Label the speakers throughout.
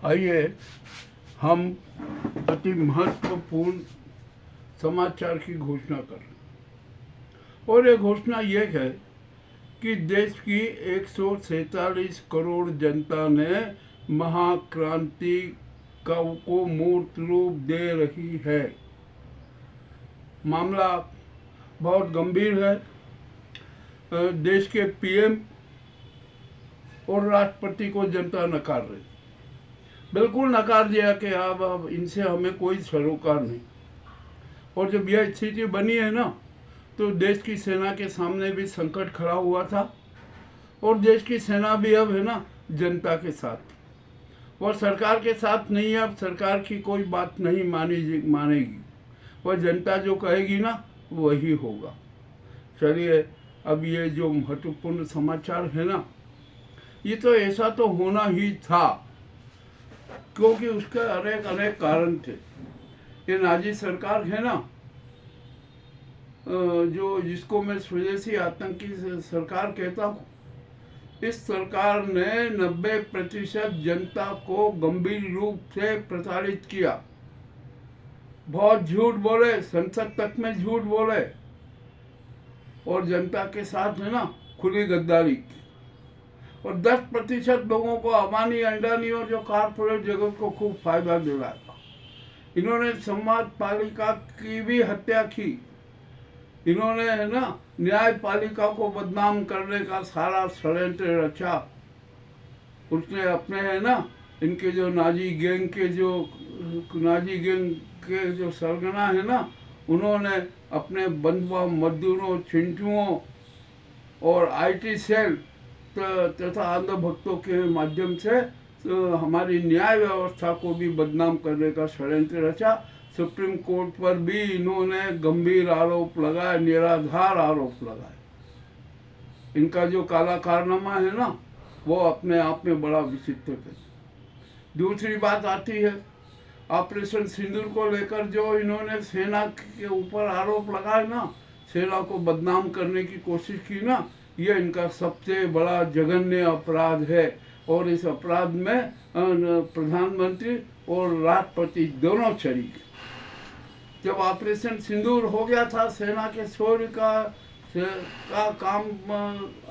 Speaker 1: आइए हम अति महत्वपूर्ण समाचार की घोषणा करें। और ये घोषणा ये है कि देश की 147 करोड़ जनता ने महाक्रांति को मूर्त रूप दे रही है। मामला बहुत गंभीर है। देश के पीएम और राष्ट्रपति को जनता नकार रही, बिल्कुल नकार दिया कि अब इनसे हमें कोई सरोकार नहीं। और जब यह स्थिति बनी है ना, तो देश की सेना के सामने भी संकट खड़ा हुआ था। और देश की सेना भी अब है ना जनता के साथ, वह सरकार के साथ नहीं है। अब सरकार की कोई बात नहीं मानेगी, वह जनता जो कहेगी ना वही होगा। चलिए, अब ये जो महत्वपूर्ण समाचार है ना, ये तो ऐसा तो होना ही था, क्योंकि उसके अनेक कारण थे। ये नाजी सरकार है ना, जो जिसको मैं स्वदेशी आतंकी सरकार कहता हूँ, इस सरकार ने 90% जनता को गंभीर रूप से प्रताड़ित किया। बहुत झूठ बोले, संसद तक में झूठ बोले, और जनता के साथ है ना खुली गद्दारी की। और 10% लोगों को अबानी अंडानी और जो कारपोरेट जगत को खूब फायदा दिलाया। इन्होंने समाज पालिका की भी हत्या की। इन्होंने है ना न्यायपालिका को बदनाम करने का सारा षड्यंत्र रचा। उसने अपने है ना इनके जो नाजी गैंग के जो सरगना है ना, उन्होंने अपने बंधुआ मजदूरों, चिंटुओं और आईटी सेल तथा अंधभक्तों के माध्यम से हमारी न्याय व्यवस्था को भी बदनाम करने का षड्यंत्र रचा। सुप्रीम कोर्ट पर भी इन्होंने गंभीर आरोप लगाए, निराधार आरोप लगाए। इनका जो काला कारनामा है ना, वो अपने आप में बड़ा विचित्र है। दूसरी बात आती है ऑपरेशन सिंदूर को लेकर, जो इन्होंने सेना के ऊपर आरोप लगाए ना, सेना को बदनाम करने की कोशिश की ना, ये इनका सबसे बड़ा जघन्य अपराध है। और इस अपराध में प्रधानमंत्री और राष्ट्रपति दोनों शरीक। जब ऑपरेशन सिंदूर हो गया था, सेना के शौर्य का काम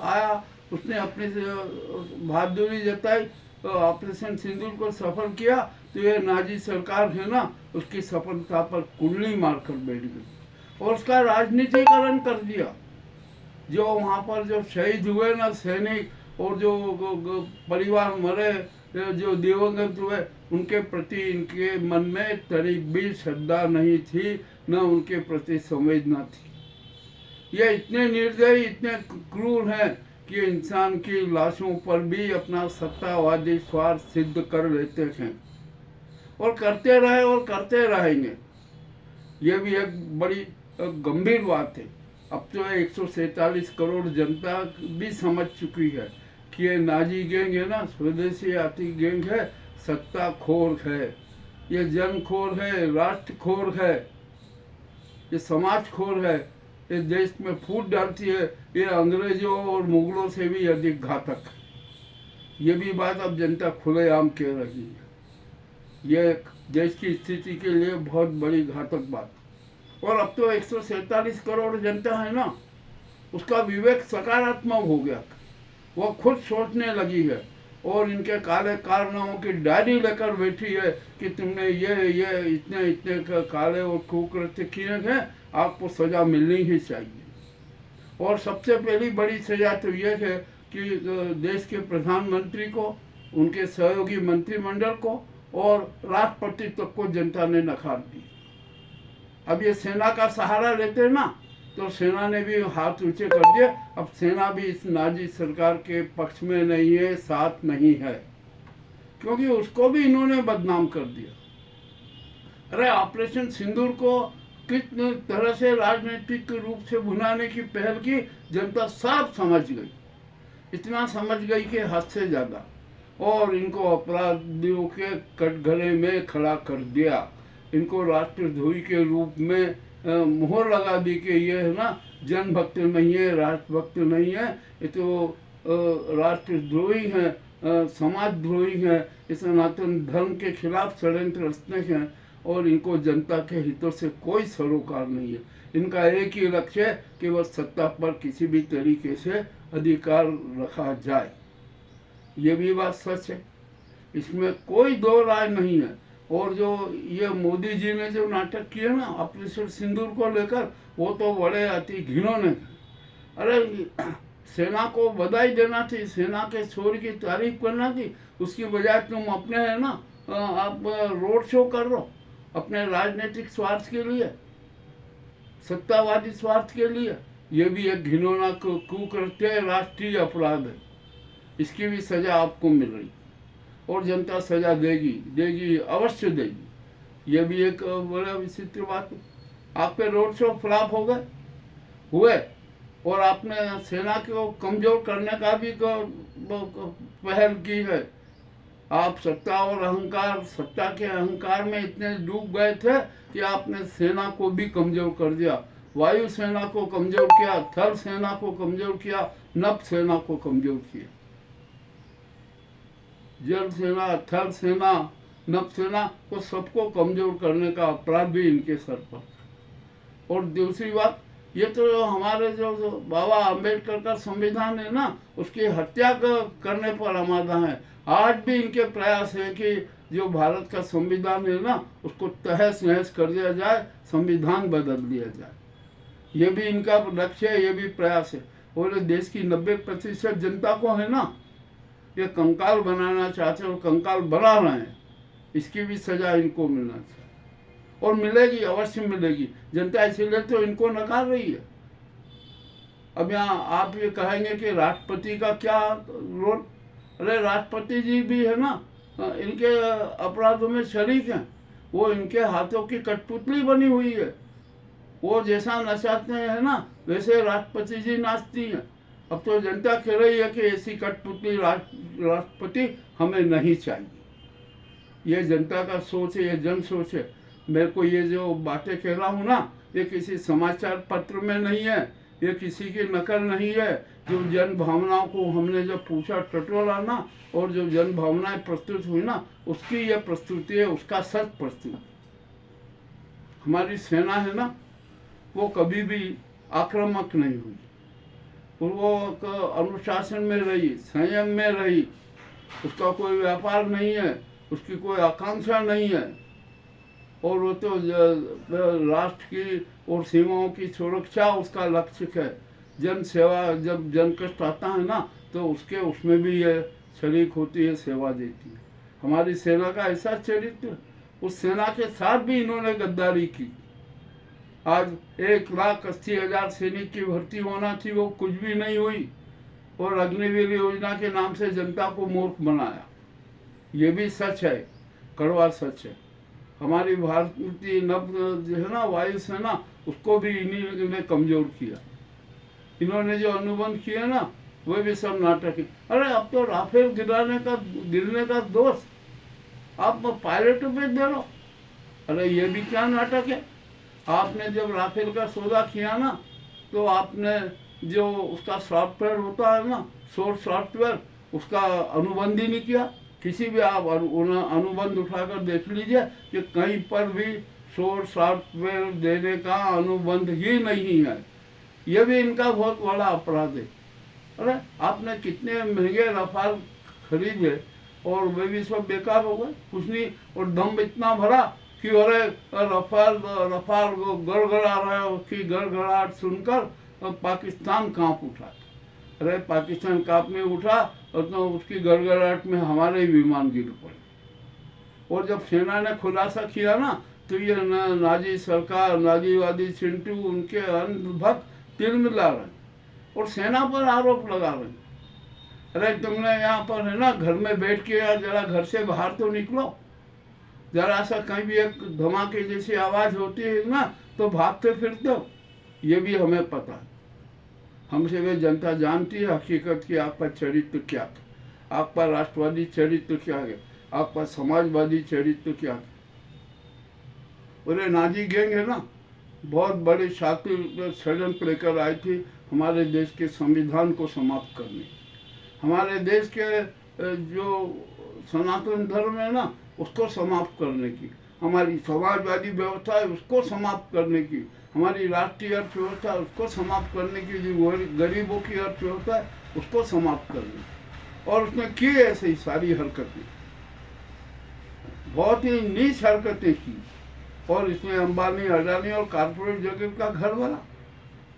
Speaker 1: आया, उसने अपनी बहादुरी जताई, तो ऑपरेशन सिंदूर को सफल किया, तो ये नाजी सरकार है ना उसकी सफलता पर कुंडली मारकर बैठ गई और उसका राजनीतिकरण कर दिया। जो वहाँ पर जो शहीद हुए ना सैनिक, और जो परिवार मरे, जो दिवंगत हुए, उनके प्रति इनके मन में तरीक भी श्रद्धा नहीं थी, न उनके प्रति संवेदना थी। ये इतने निर्दयी, इतने क्रूर हैं कि इंसान की लाशों पर भी अपना सत्तावादी स्वार्थ सिद्ध कर लेते हैं, और करते रहे और करते रहेंगे। ये भी एक बड़ी गंभीर बात है। अब तो 147 करोड़ जनता भी समझ चुकी है कि ये नाजी गैंग है ना, स्वदेशी आती गैंग है, सत्ताखोर है, ये जनखोर है, राष्ट्रखोर है, ये समाजखोर है, ये देश में फूट डालती है। ये अंग्रेजों और मुगलों से भी अधिक घातक है। ये भी बात अब जनता खुलेआम कह रही है। ये देश की स्थिति के लिए बहुत बड़ी घातक बात। और अब तो 147 करोड़ जनता है ना, उसका विवेक सकारात्मक हो गया। वो खुद सोचने लगी है और इनके काले कारनामों की डायरी लेकर बैठी है कि तुमने ये इतने काले और कुकृत्य किए हैं, आपको सजा मिलनी ही चाहिए। और सबसे पहली बड़ी सजा तो ये है कि देश के प्रधानमंत्री को, उनके सहयोगी मंत्रिमंडल को और राष्ट्रपति तक को जनता ने नकार दी। अब ये सेना का सहारा लेते हैं ना, तो सेना ने भी हाथ ऊंचे कर दिए। अब सेना भी इस नाजी सरकार के पक्ष में नहीं है, साथ नहीं है, क्योंकि उसको भी इन्होंने बदनाम कर दिया। अरे ऑपरेशन सिंदूर को किस तरह से राजनीतिक रूप से भुनाने की पहल की, जनता साफ समझ गई। इतना समझ गई कि हद से ज़्यादा, और इनको अपराधियों के कटघरे में खड़ा कर दिया। इनको राष्ट्रद्रोही के रूप में मोहर लगा दी कि ये है ना जनभक्त नहीं है, राष्ट्रभक्त नहीं है, ये तो राष्ट्रद्रोही हैं समाजद्रोही हैं, ये सनातन धर्म के खिलाफ षड्यंत्र रचने हैं और इनको जनता के हितों से कोई सरोकार नहीं है। इनका एक ही लक्ष्य है कि बस सत्ता पर किसी भी तरीके से अधिकार रखा जाए। ये भी बात सच है, इसमें कोई दो राय नहीं है। और जो ये मोदी जी ने जो नाटक किए ना ऑपरेशन सिंदूर को लेकर, वो तो बड़े अति घिनौने। अरे सेना को बधाई देना थी, सेना के शौर्य की तारीफ करना थी, उसकी बजाय तुम अपने है ना आप रोड शो कर रहे हो अपने राजनीतिक स्वार्थ के लिए, सत्तावादी स्वार्थ के लिए। ये भी एक घिनौना कुकृत्य है, राष्ट्रीय अपराध है। इसकी भी सजा आपको मिल रही और जनता सजा देगी, अवश्य देगी। ये भी एक बड़ा विचित्र बात है। आपके रोड शो फ्लॉप हो गए हुए और आपने सेना को कमजोर करने का भी पहल की है। आप सत्ता और अहंकार, सत्ता के अहंकार में इतने डूब गए थे कि आपने सेना को भी कमजोर कर दिया। वायु सेना को कमजोर किया, थल सेना को कमजोर किया, नभ सेना को कमजोर किया। जल सेना, थल सेना, नभ सेना को सबको कमजोर करने का अपराध भी इनके सर पर। और दूसरी बात, ये तो हमारे जो बाबा अम्बेडकर का संविधान है ना, उसकी हत्या करने पर आमादा है। आज भी इनके प्रयास है कि जो भारत का संविधान है ना, उसको तहस नहस कर दिया जाए, संविधान बदल दिया जाए। ये भी इनका लक्ष्य है, ये भी प्रयास है। और देश की 90% जनता को है ना, ये कंकाल बनाना चाहते हैं और कंकाल बना रहे हैं। इसकी भी सजा इनको मिलना चाहिए और मिलेगी, अवश्य मिलेगी। जनता इसीलिए तो इनको नकार रही है। अब यहाँ आप ये कहेंगे कि राष्ट्रपति का क्या रोल? अरे राष्ट्रपति जी भी है ना इनके अपराधों में शरीक हैं। वो इनके हाथों की कठपुतली बनी हुई है। वो जैसा नचाते हैं ना, वैसे राष्ट्रपति जी नाचती हैं। अब तो जनता कह रही है कि ऐसी कठपुतली राष्ट्रपति हमें नहीं चाहिए। ये जनता का सोच है, ये जन सोच है। मेरे को ये जो बातें कह रहा हूँ ना, ये किसी समाचार पत्र में नहीं है, ये किसी की नकल नहीं है। जो जन भावनाओं को हमने जब पूछा टटोला ना, और जो जन भावनाएं प्रस्तुत हुई ना, उसकी यह प्रस्तुति है, उसका सच प्रस्तुति। हमारी सेना है ना, वो कभी भी आक्रामक नहीं हुई। वो अनुशासन में रही, संयम में रही। उसका कोई व्यापार नहीं है, उसकी कोई आकांक्षा नहीं है। और वो तो राष्ट्र की और सीमाओं की सुरक्षा उसका लक्ष्य है। जन सेवा, जब जन कष्ट आता है ना, तो उसमें भी ये शरीक होती है, सेवा देती है। हमारी सेना का ऐसा चरित्र, उस सेना के साथ भी इन्होंने गद्दारी की। आज 1,80,000 सैनिक की भर्ती होना थी, वो कुछ भी नहीं हुई। और अग्निवीर योजना के नाम से जनता को मूर्ख बनाया। ये भी सच है, कड़वा सच है। हमारी भारतीय नभ जो है ना, वायुसेना, उसको भी इन्हीं ने कमजोर किया। इन्होंने जो अनुबंध किए ना, वो भी सब नाटक है। अरे अब तो राफेल गिरने का दोष आप पायलटों पे दे रहो। अरे ये भी क्या नाटक है? आपने जब राफेल का सौदा किया ना, तो आपने जो उसका सॉफ्टवेयर होता है ना, सोर्स सॉफ्टवेयर, उसका अनुबंध ही नहीं किया। किसी भी आप अनुबंध उठाकर देख लीजिए कि कहीं पर भी सोर्स सॉफ्टवेयर देने का अनुबंध ही नहीं है। यह भी इनका बहुत बड़ा अपराध है। अरे आपने कितने महंगे रफाल खरीदे और वे भी सब बेकार हो गए, कुछ नहीं। और दम इतना भरा कि अरे रफाल गड़गड़ा रहा है, उसकी गड़गड़ाहट सुनकर पाकिस्तान कांप उठा। अरे पाकिस्तान कांपने उठा और तो उसकी गड़गड़ाहट में हमारे ही विमान गिर पड़े। और जब सेना ने खुलासा किया ना, तो ये नाजी सरकार, नाजीवादी चिंटू, उनके अंधभक्त तिलमिला रहे और सेना पर आरोप लगा रहे। अरे तुमने यहाँ पर है ना, घर में बैठ के यार जरा घर से बाहर तो निकलो। जरा सा कहीं भी एक धमाके जैसी आवाज होती है ना, तो भागते फिरते हो। ये भी हमें पता है। हमसे वे जनता जानती है हकीकत की आपका चरित्र क्या है, आपका राष्ट्रवादी चरित्र क्या है, आपका समाजवादी चरित्र क्या है। बोले नाजी गैंग है ना, बहुत बड़े शातिर षड्यंत्र लेकर आई थी हमारे देश के संविधान को समाप्त करने। हमारे देश के जो सनातन धर्म है ना उसको समाप्त करने की, हमारी समाजवादी व्यवस्था है उसको समाप्त करने की, हमारी राष्ट्रीय अर्थव्यवस्था उसको समाप्त करने की, जो गरीबों की अर्थव्यवस्था है उसको समाप्त करने की। और उसने की ऐसी सारी हरकतें, बहुत ही नीच हरकतें की। और इसमें अंबानी, अडानी और कारपोरेट जगत का घर भरा।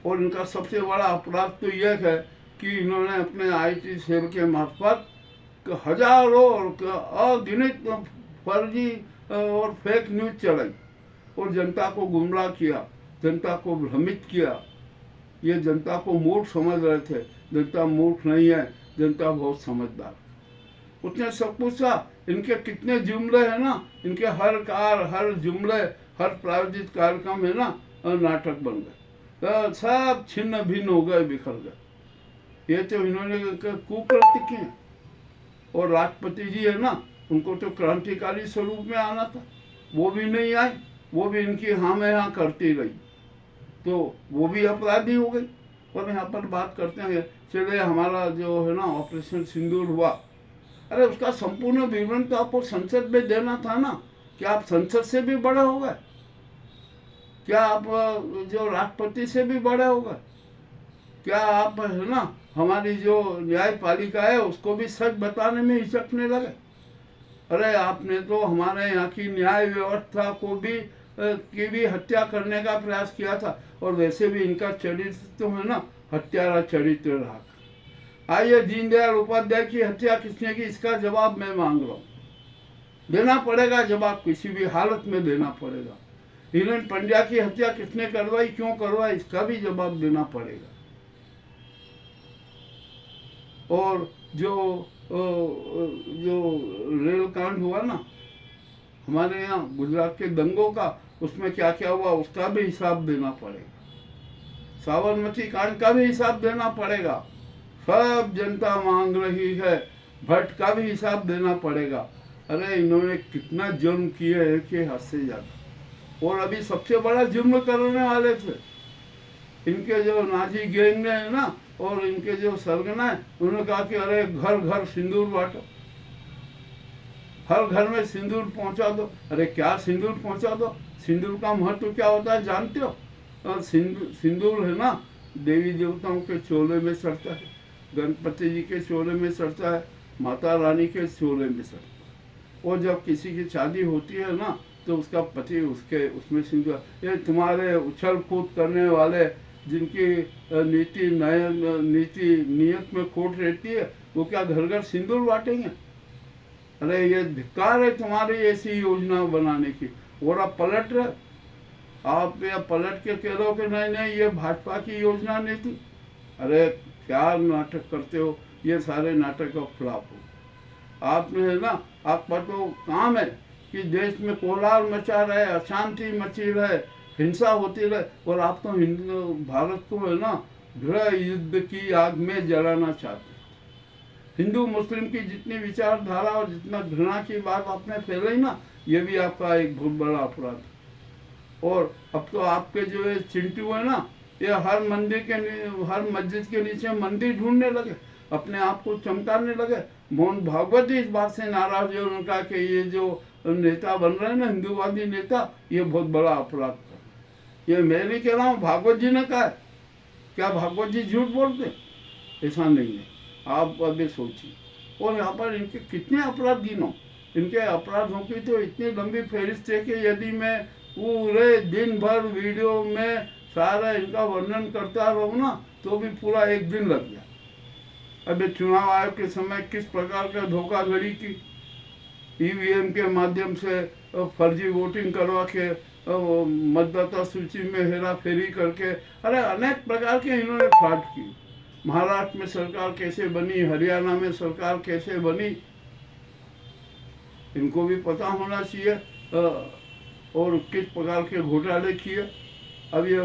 Speaker 1: और इनका सबसे बड़ा अपराध तो यह है कि इन्होंने अपने आईटी सेल के मार्फत हजारों और अगिनत फर्जी और फेक न्यूज चलाई और जनता को गुमराह किया, जनता को भ्रमित किया। ये जनता को मूर्ख समझ रहे थे, जनता मूर्ख नहीं है, जनता बहुत समझदार। उसने सब पूछा इनके कितने जुमले हैं ना, इनके हर जुमले, हर प्रायोजित कार्यक्रम है ना नाटक बन गए, सब छिन्न भिन्न हो गए, बिखर गए। ये तो इन्होंने कुकृत्य किए। और राष्ट्रपति जी है ना, उनको तो क्रांतिकारी स्वरूप में आना था, वो भी नहीं आए, वो भी इनकी हाँ में हाँ करती रही, तो वो भी अपराधी हो गई। और यहाँ पर बात करते हैं, चले हमारा जो है ना ऑपरेशन सिंदूर हुआ, अरे उसका संपूर्ण विवरण तो आपको संसद में देना था ना। क्या आप संसद से भी बड़े हो गए? क्या आप जो राष्ट्रपति से भी बड़े हो गए? क्या आप है ना हमारी जो न्यायपालिका है उसको भी सच बताने में हिचकने लगे? अरे आपने तो हमारे यहाँ की न्याय व्यवस्था को भी की भी हत्या करने का प्रयास किया था। और वैसे भी इनका चरित्र तो है ना हत्यारा चरित्र रहा। आइए, दीनदयाल उपाध्याय की हत्या किसने की, इसका जवाब मैं मांग रहा हूँ। देना पड़ेगा जवाब, किसी भी हालत में देना पड़ेगा। हिरेन पंड्या की हत्या किसने करवाई, क्यों करवाई, इसका भी जवाब देना पड़ेगा। और जो रेल कांड हुआ ना हमारे यहाँ गुजरात के दंगों का, उसमें क्या क्या हुआ उसका भी हिसाब देना पड़ेगा। साबरमती कांड का भी हिसाब देना पड़ेगा। सब जनता मांग रही है, भट्ट का भी हिसाब देना पड़ेगा। अरे इन्होंने कितना जुर्म किए है कि हद से ज्यादा। और अभी सबसे बड़ा जुर्म करने वाले थे इनके जो नाजी गैंग है ना, और इनके जो सरगना है, उन्होंने कहा कि अरे घर घर सिंदूर बांटो, हर घर में सिंदूर पहुंचा दो। अरे क्या सिंदूर पहुंचा दो, सिंदूर का महत्व क्या होता है जानते हो? और सिंदूर है ना देवी देवताओं के चोले में सड़ता है, गणपति जी के चोले में सड़ता है, माता रानी के चोले में सड़ता है। और जब किसी की शादी होती है ना तो उसका पति उसके उसमें सिंदूर। ये तुम्हारे उछल कूद करने वाले जिनकी नीयत में खोट रहती है, वो क्या घर घर सिंदूर बांटेंगे? अरे ये धिक्कार है तुम्हारी ऐसी योजना बनाने की। और आप पलट रहे, आप ये पलट के कह रहे हो कि नहीं नहीं ये भाजपा की योजना नहीं थी। अरे क्या नाटक करते हो, ये सारे नाटक का फ्लॉप हो। आपने है ना, आपका तो काम है कि देश में कोलाहल मचा रहे, अशांति मची रहे, हिंसा होती रहे, और आप तो भारत को है ना गृह युद्ध की आग में जलाना चाहते। हिंदू मुस्लिम की जितनी विचारधारा और जितना घृणा की बात आपने फैलाई ना, ये भी आपका एक बहुत बड़ा अपराध है। और अब तो आपके जो ये चिंटू है ना, ये हर मस्जिद के नीचे मंदिर ढूंढने लगे, अपने आप को चमकाने लगे। मोहन भागवत जी इस बात से नाराज है, उन्होंने कहा कि ये जो नेता बन रहे हैं ना हिंदूवादी नेता, ये बहुत बड़ा अपराध था। ये मैं नहीं कह रहा हूँ, भागवत जी ने कहा है। क्या भागवत जी झूठ बोलते? ऐसा नहीं है, आप अभी सोचिए। और यहाँ पर इनके कितने अपराध गिनो, इनके अपराधों की तो इतनी लंबी फहरिस्त है कि यदि मैं पूरे दिन भर वीडियो में सारा इनका वर्णन करता रहूँ ना तो भी पूरा एक दिन लग गया। अभी चुनाव आयोग के समय किस प्रकार का धोखाधड़ी की, ईवीएम के माध्यम से फर्जी वोटिंग करवा के मतदाता सूची में हेरा फेरी करके, अरे अनेक प्रकार के इन्होंने फ्रॉड की। महाराष्ट्र में सरकार कैसे बनी, हरियाणा में सरकार कैसे बनी, इनको भी पता होना चाहिए। और किस प्रकार के घोटाले किए। अब ये